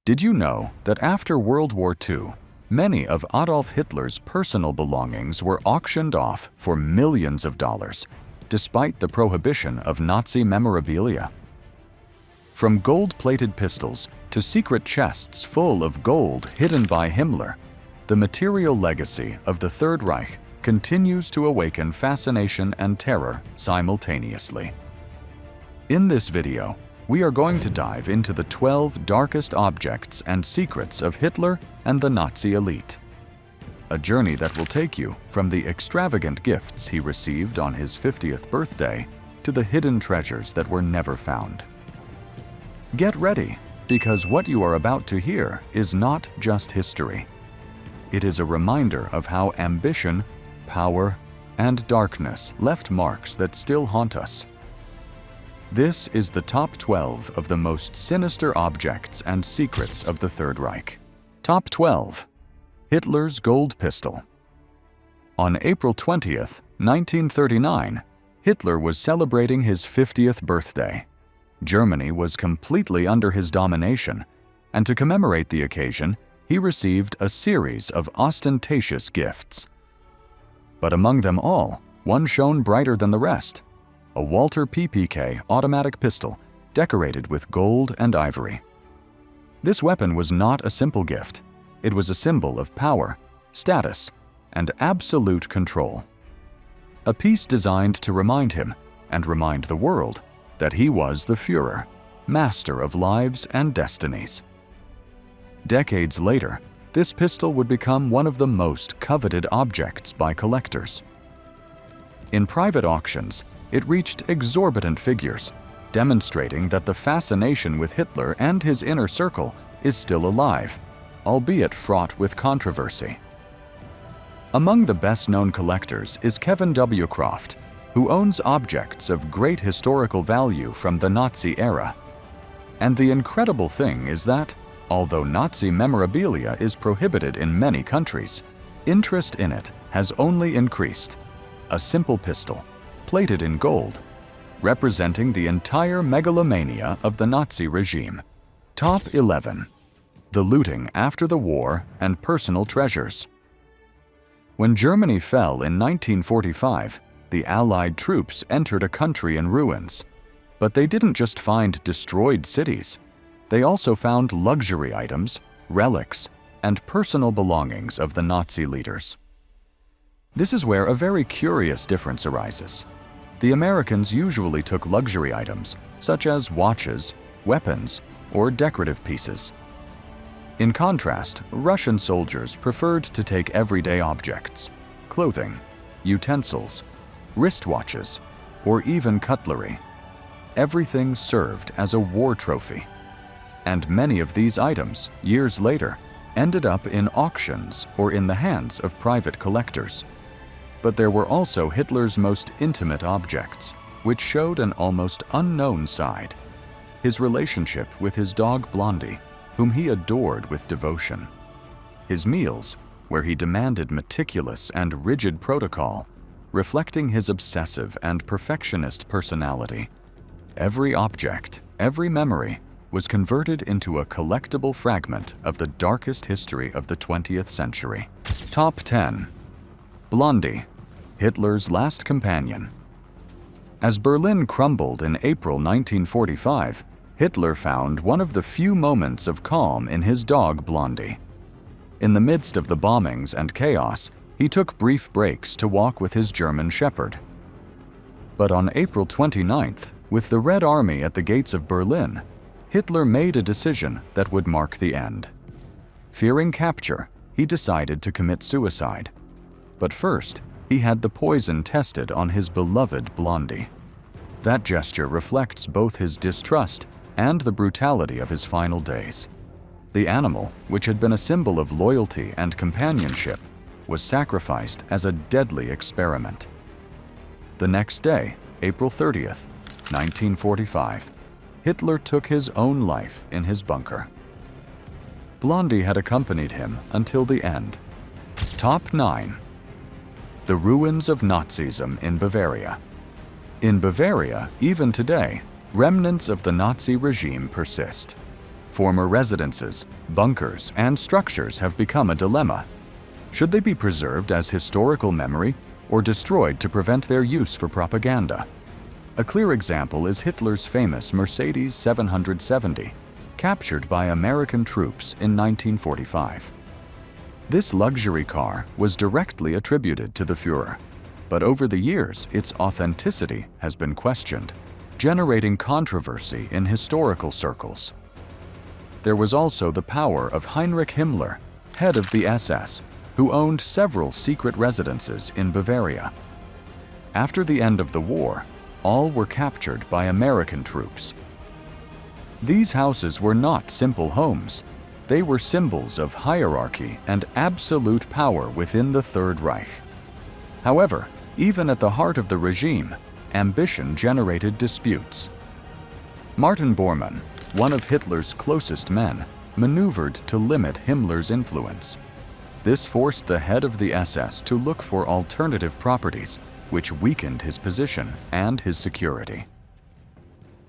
Did you know that after World War II, many of Adolf Hitler's personal belongings were auctioned off for millions of dollars, despite the prohibition of Nazi memorabilia? From gold-plated pistols to secret chests full of gold hidden by Himmler, the material legacy of the Third Reich continues to awaken fascination and terror simultaneously. In this video, we are going to dive into the 12 darkest objects and secrets of Hitler and the Nazi elite. A journey that will take you from the extravagant gifts he received on his 50th birthday to the hidden treasures that were never found. Get ready, because what you are about to hear is not just history. It is a reminder of how ambition, power, and darkness left marks that still haunt us. This is the top 12 of the most sinister objects and secrets of the Third Reich. Top 12. Hitler's gold pistol. On April 20th, 1939, Hitler was celebrating his 50th birthday. Germany was completely under his domination, and to commemorate the occasion, he received a series of ostentatious gifts. But among them all, one shone brighter than the rest: a Walter PPK automatic pistol decorated with gold and ivory. This weapon was not a simple gift. It was a symbol of power, status, and absolute control. A piece designed to remind him, and remind the world, that he was the Führer, master of lives and destinies. Decades later, this pistol would become one of the most coveted objects by collectors. In private auctions, it reached exorbitant figures, demonstrating that the fascination with Hitler and his inner circle is still alive, albeit fraught with controversy. Among the best-known collectors is Kevin W. Croft, who owns objects of great historical value from the Nazi era. And the incredible thing is that, although Nazi memorabilia is prohibited in many countries, interest in it has only increased. A simple pistol, plated in gold, representing the entire megalomania of the Nazi regime. Top 11. The looting after the war and personal treasures. When Germany fell in 1945, the Allied troops entered a country in ruins. But they didn't just find destroyed cities. They also found luxury items, relics, and personal belongings of the Nazi leaders. This is where a very curious difference arises. The Americans usually took luxury items, such as watches, weapons, or decorative pieces. In contrast, Russian soldiers preferred to take everyday objects, clothing, utensils, wristwatches, or even cutlery. Everything served as a war trophy. And many of these items, years later, ended up in auctions or in the hands of private collectors. But there were also Hitler's most intimate objects, which showed an almost unknown side: his relationship with his dog Blondie, whom he adored with devotion; his meals, where he demanded meticulous and rigid protocol, reflecting his obsessive and perfectionist personality. Every object, every memory, was converted into a collectible fragment of the darkest history of the 20th century. Top 10. Blondie, Hitler's last companion. As Berlin crumbled in April 1945, Hitler found one of the few moments of calm in his dog Blondie. In the midst of the bombings and chaos, he took brief breaks to walk with his German shepherd. But on April 29th, with the Red Army at the gates of Berlin, Hitler made a decision that would mark the end. Fearing capture, he decided to commit suicide. But first, he had the poison tested on his beloved Blondie. That gesture reflects both his distrust and the brutality of his final days. The animal, which had been a symbol of loyalty and companionship, was sacrificed as a deadly experiment. The next day, April 30th, 1945, Hitler took his own life in his bunker. Blondie had accompanied him until the end. Top 9. The ruins of Nazism in Bavaria. In Bavaria, even today, remnants of the Nazi regime persist. Former residences, bunkers, and structures have become a dilemma. Should they be preserved as historical memory or destroyed to prevent their use for propaganda? A clear example is Hitler's famous Mercedes 770, captured by American troops in 1945. This luxury car was directly attributed to the Führer, but over the years its authenticity has been questioned, generating controversy in historical circles. There was also the power of Heinrich Himmler, head of the SS, who owned several secret residences in Bavaria. After the end of the war, all were captured by American troops. These houses were not simple homes. They were symbols of hierarchy and absolute power within the Third Reich. However, even at the heart of the regime, ambition generated disputes. Martin Bormann, one of Hitler's closest men, maneuvered to limit Himmler's influence. This forced the head of the SS to look for alternative properties, which weakened his position and his security.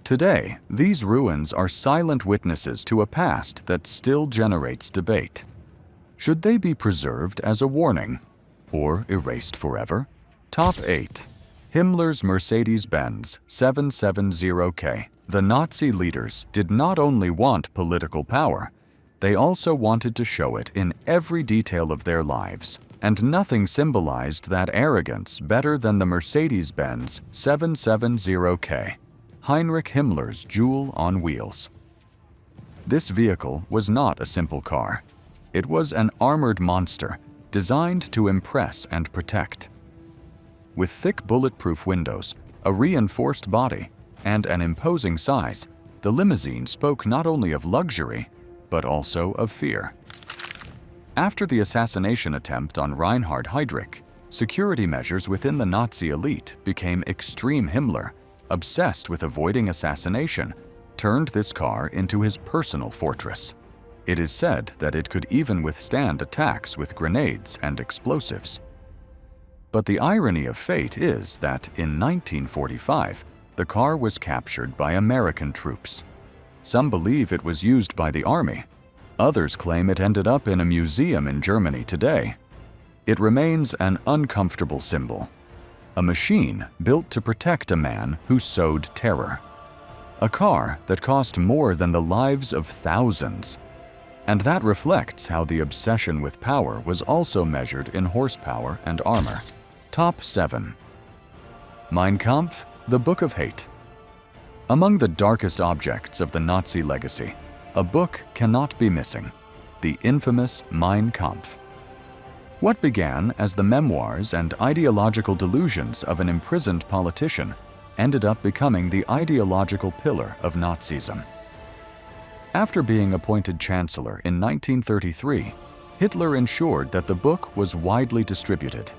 Today, these ruins are silent witnesses to a past that still generates debate. Should they be preserved as a warning or erased forever? Top 8. Himmler's Mercedes-Benz 770K. The Nazi leaders did not only want political power, they also wanted to show it in every detail of their lives, and nothing symbolized that arrogance better than the Mercedes-Benz 770K, Heinrich Himmler's jewel on wheels. This vehicle was not a simple car. It was an armored monster designed to impress and protect. With thick bulletproof windows, a reinforced body, and an imposing size, the limousine spoke not only of luxury, but also of fear. After the assassination attempt on Reinhard Heydrich, security measures within the Nazi elite became extreme. Himmler, obsessed with avoiding assassination, turned this car into his personal fortress. It is said that it could even withstand attacks with grenades and explosives. But the irony of fate is that in 1945, the car was captured by American troops. Some believe it was used by the army. Others claim it ended up in a museum in Germany today. It remains an uncomfortable symbol, a machine built to protect a man who sowed terror, a car that cost more than the lives of thousands. And that reflects how the obsession with power was also measured in horsepower and armor. Top 7. Mein Kampf, the Book of Hate. Among the darkest objects of the Nazi legacy, a book cannot be missing: the infamous Mein Kampf. What began as the memoirs and ideological delusions of an imprisoned politician ended up becoming the ideological pillar of Nazism. After being appointed chancellor in 1933, Hitler ensured that the book was widely distributed.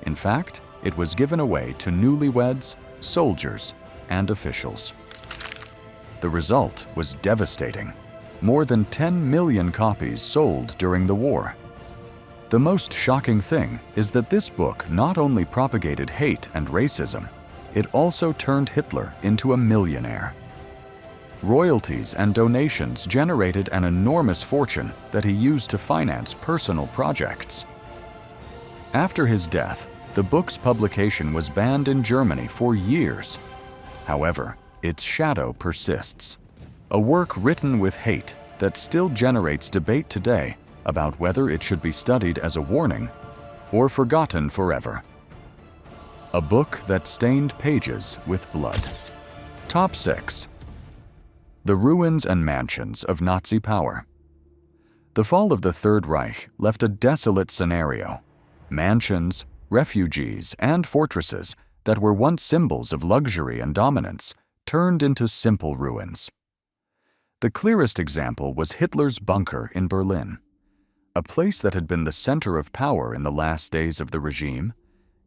In fact, it was given away to newlyweds, soldiers, and officials. The result was devastating. More than 10 million copies sold during the war. The most shocking thing is that this book not only propagated hate and racism, it also turned Hitler into a millionaire. Royalties and donations generated an enormous fortune that he used to finance personal projects. After his death, the book's publication was banned in Germany for years. However, its shadow persists. A work written with hate that still generates debate today about whether it should be studied as a warning or forgotten forever. A book that stained pages with blood. Top 6. The ruins and mansions of Nazi power. The fall of the Third Reich left a desolate scenario. Mansions, refugees, and fortresses that were once symbols of luxury and dominance turned into simple ruins. The clearest example was Hitler's bunker in Berlin. A place that had been the center of power in the last days of the regime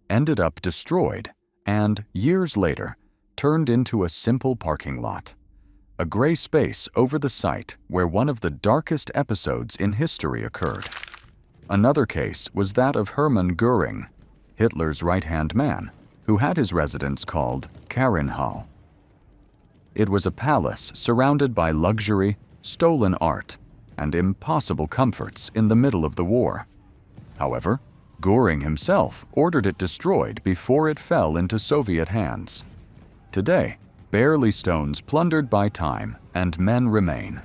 ended up destroyed and, years later, turned into a simple parking lot, a gray space over the site where one of the darkest episodes in history occurred. Another case was that of Hermann Göring, Hitler's right-hand man, who had his residence called Marienhall. It was a palace surrounded by luxury, stolen art, and impossible comforts in the middle of the war. However, Göring himself ordered it destroyed before it fell into Soviet hands. Today, barely stones plundered by time, and men remain.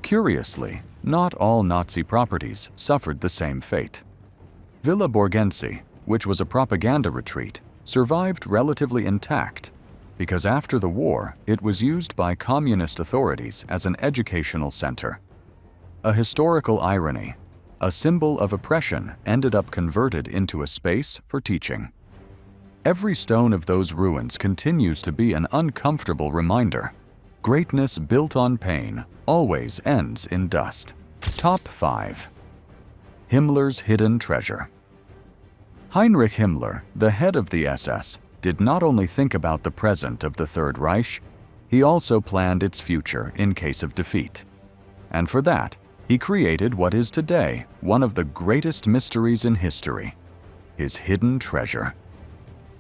Curiously, not all Nazi properties suffered the same fate. Villa Borghese, which was a propaganda retreat, survived relatively intact because after the war it was used by communist authorities as an educational center. A historical irony, a symbol of oppression ended up converted into a space for teaching. Every stone of those ruins continues to be an uncomfortable reminder. Greatness built on pain always ends in dust. Top 5. Himmler's hidden treasure. Heinrich Himmler, the head of the SS, did not only think about the present of the Third Reich, he also planned its future in case of defeat. And for that, he created what is today one of the greatest mysteries in history: his hidden treasure.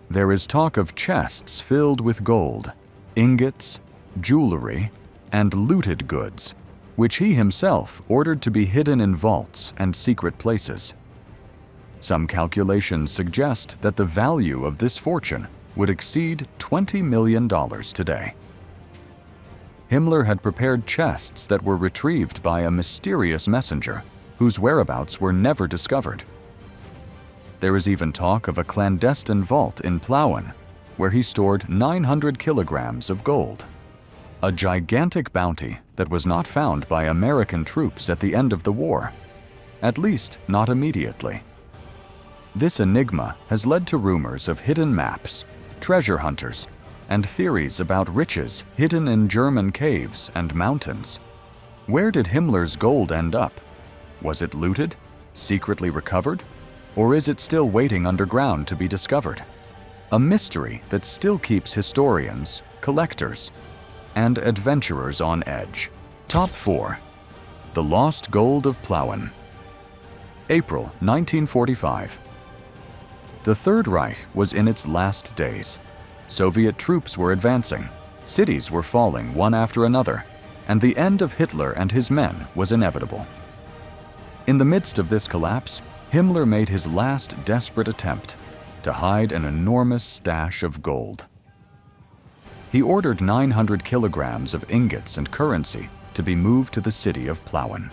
There is talk of chests filled with gold, ingots, jewelry, and looted goods, which he himself ordered to be hidden in vaults and secret places. Some calculations suggest that the value of this fortune would exceed $20 million today. Himmler had prepared chests that were retrieved by a mysterious messenger, whose whereabouts were never discovered. There is even talk of a clandestine vault in Plauen, where he stored 900 kilograms of gold. A gigantic bounty that was not found by American troops at the end of the war, at least not immediately. This enigma has led to rumors of hidden maps, treasure hunters, and theories about riches hidden in German caves and mountains. Where did Himmler's gold end up? Was it looted, secretly recovered, or is it still waiting underground to be discovered? A mystery that still keeps historians, collectors, and adventurers on edge. Top 4. The Lost Gold of Plauen. April 1945. The Third Reich was in its last days. Soviet troops were advancing, cities were falling one after another, and the end of Hitler and his men was inevitable. In the midst of this collapse, Himmler made his last desperate attempt to hide an enormous stash of gold. He ordered 900 kilograms of ingots and currency to be moved to the city of Plauen.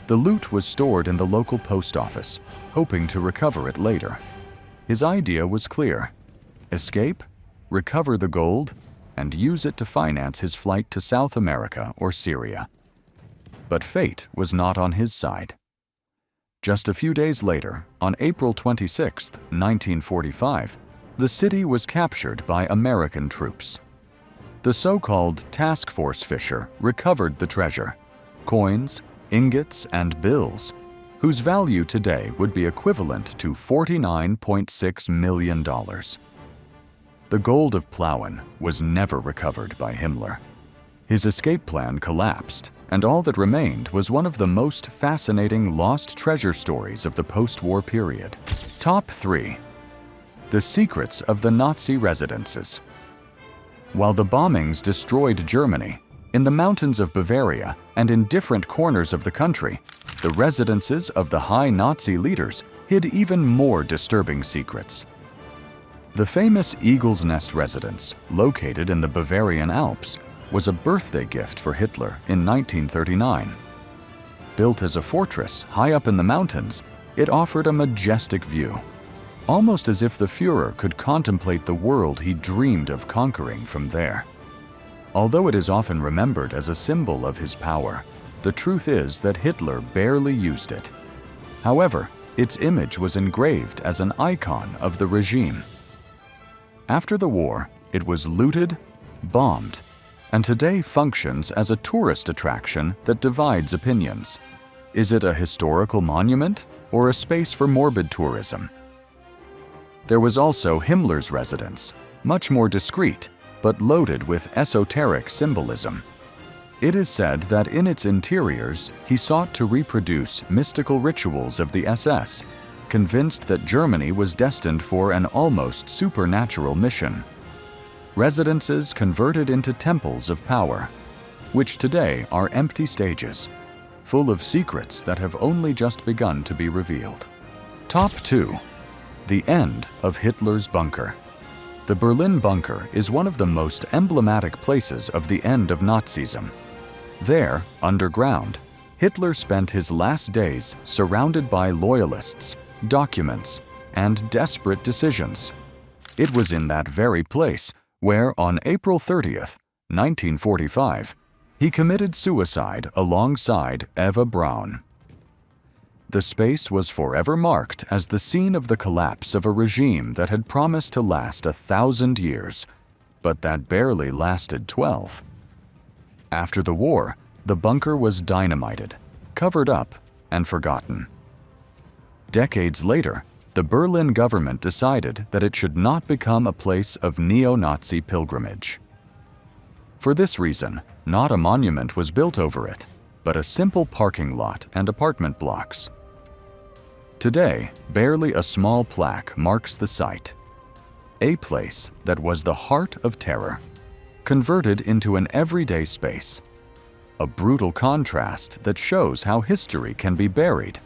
The loot was stored in the local post office, hoping to recover it later. His idea was clear: escape, recover the gold, and use it to finance his flight to South America or Syria. But fate was not on his side. Just a few days later, on April 26, 1945, the city was captured by American troops. The so-called Task Force Fisher recovered the treasure, coins, ingots, and bills, whose value today would be equivalent to $49.6 million. The gold of Plauen was never recovered by Himmler. His escape plan collapsed, and all that remained was one of the most fascinating lost treasure stories of the post-war period. Top 3. The secrets of the Nazi residences. While the bombings destroyed Germany, in the mountains of Bavaria and in different corners of the country, the residences of the high Nazi leaders hid even more disturbing secrets. The famous Eagle's Nest residence, located in the Bavarian Alps, was a birthday gift for Hitler in 1939. Built as a fortress high up in the mountains, it offered a majestic view, almost as if the Führer could contemplate the world he dreamed of conquering from there. Although it is often remembered as a symbol of his power, the truth is that Hitler barely used it. However, its image was engraved as an icon of the regime. After the war, it was looted, bombed, and today functions as a tourist attraction that divides opinions. Is it a historical monument or a space for morbid tourism? There was also Himmler's residence, much more discreet, but loaded with esoteric symbolism. It is said that in its interiors, he sought to reproduce mystical rituals of the SS, convinced that Germany was destined for an almost supernatural mission. Residences converted into temples of power. which today are empty stages, full of secrets that have only just begun to be revealed. Top 2. The end of Hitler's bunker. The Berlin bunker is one of the most emblematic places of the end of Nazism. There, underground, Hitler spent his last days surrounded by loyalists, documents, and desperate decisions. It was in that very place where, on April 30th, 1945, he committed suicide alongside Eva Braun. The space was forever marked as the scene of the collapse of a regime that had promised to last 1,000 years, but that barely lasted 12. After the war, the bunker was dynamited, covered up, and forgotten. Decades later, the Berlin government decided that it should not become a place of neo-Nazi pilgrimage. For this reason, not a monument was built over it, but a simple parking lot and apartment blocks. Today, barely a small plaque marks the site. A place that was the heart of terror, converted into an everyday space. A brutal contrast that shows how history can be buried,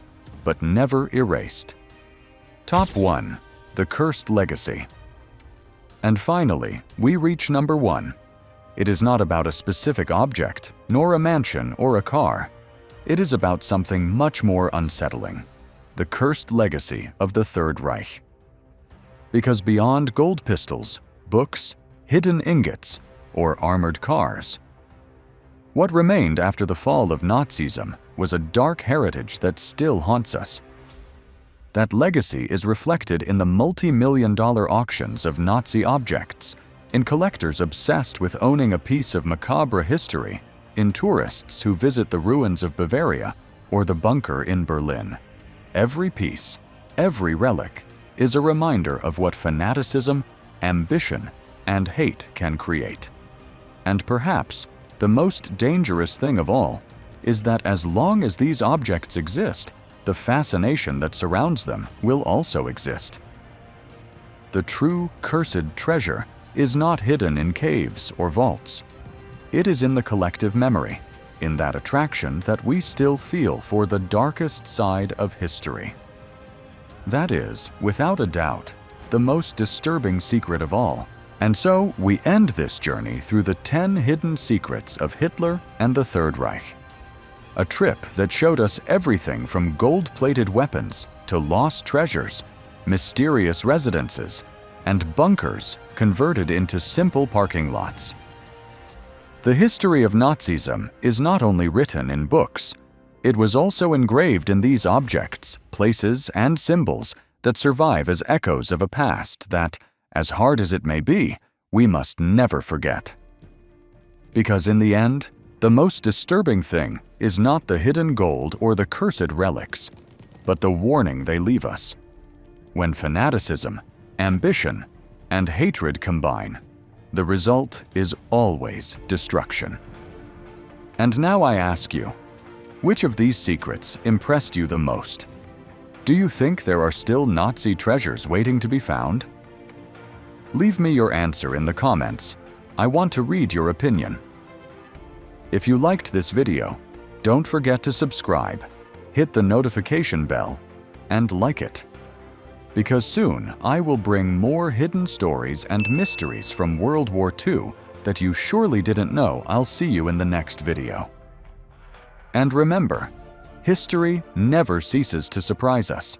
but never erased. Top 1. The Cursed Legacy. And finally, we reach number 1. It is not about a specific object, nor a mansion or a car. It is about something much more unsettling. The cursed legacy of the Third Reich. Because beyond gold pistols, books, hidden ingots, or armored cars, what remained after the fall of Nazism was a dark heritage that still haunts us. That legacy is reflected in the multi-million-dollar auctions of Nazi objects, in collectors obsessed with owning a piece of macabre history, in tourists who visit the ruins of Bavaria or the bunker in Berlin. Every piece, every relic, is a reminder of what fanaticism, ambition, and hate can create. And perhaps the most dangerous thing of all is that as long as these objects exist, the fascination that surrounds them will also exist. The true cursed treasure is not hidden in caves or vaults. It is in the collective memory, in that attraction that we still feel for the darkest side of history. That is, without a doubt, the most disturbing secret of all. And so we end this journey through the 10 hidden secrets of Hitler and the Third Reich. A trip that showed us everything from gold-plated weapons to lost treasures, mysterious residences, and bunkers converted into simple parking lots. The history of Nazism is not only written in books, it was also engraved in these objects, places, and symbols that survive as echoes of a past that, as hard as it may be, we must never forget. Because in the end, the most disturbing thing is not the hidden gold or the cursed relics, but the warning they leave us. When fanaticism, ambition, and hatred combine, the result is always destruction. And now I ask you, which of these secrets impressed you the most? Do you think there are still Nazi treasures waiting to be found? Leave me your answer in the comments. I want to read your opinion. If you liked this video, don't forget to subscribe, hit the notification bell, and like it. Because soon I will bring more hidden stories and mysteries from World War II that you surely didn't know. I'll see you in the next video. And remember, history never ceases to surprise us.